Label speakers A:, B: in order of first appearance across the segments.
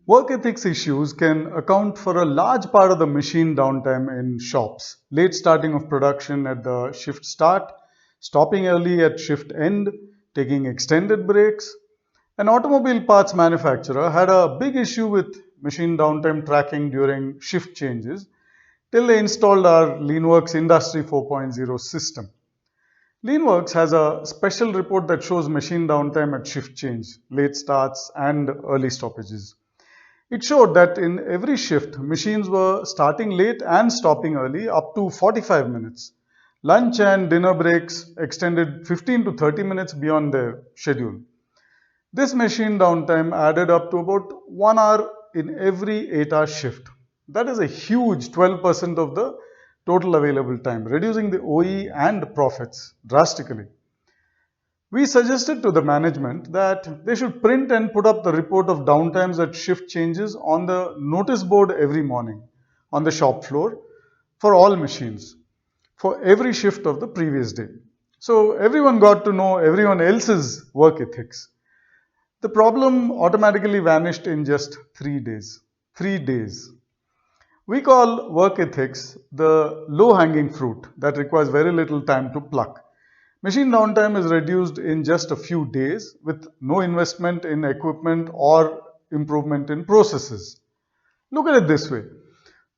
A: Work ethics issues can account for a large part of the machine downtime in shops. Late starting of production at the shift start, stopping early at shift end, taking extended breaks. An automobile parts manufacturer had a big issue with machine downtime tracking during shift changes till they installed our LeanWorks Industry 4.0 system. LeanWorks has a special report that shows machine downtime at shift change, late starts, and early stoppages. It showed that in every shift, machines were starting late and stopping early up to 45 minutes. Lunch and dinner breaks extended 15 to 30 minutes beyond their schedule. This machine downtime added up to about 1 hour in every 8-hour shift. That is a huge 12% of the total available time, reducing the OE and profits drastically. We suggested to the management that they should print and put up the report of downtimes at shift changes on the notice board every morning on the shop floor for all machines for every shift of the previous day. So everyone got to know everyone else's work ethics. The problem automatically vanished in just 3 days. 3 days. We call work ethics the low hanging fruit that requires very little time to pluck. Machine downtime is reduced in just a few days with no investment in equipment or improvement in processes. Look at it this way.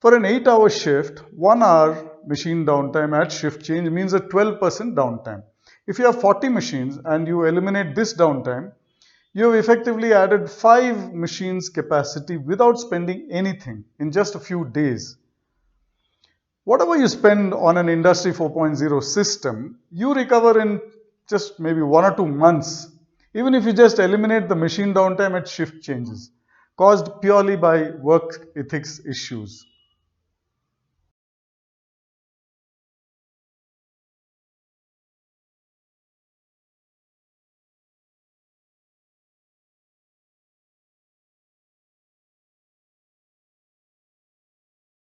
A: For an 8-hour shift, 1 hour machine downtime at shift change means a 12% downtime. If you have 40 machines and you eliminate this downtime, you have effectively added 5 machines capacity without spending anything in just a few days. Whatever you spend on an Industry 4.0 system, you recover in just maybe 1 or 2 months, even if you just eliminate the machine downtime at shift changes caused purely by work ethics issues.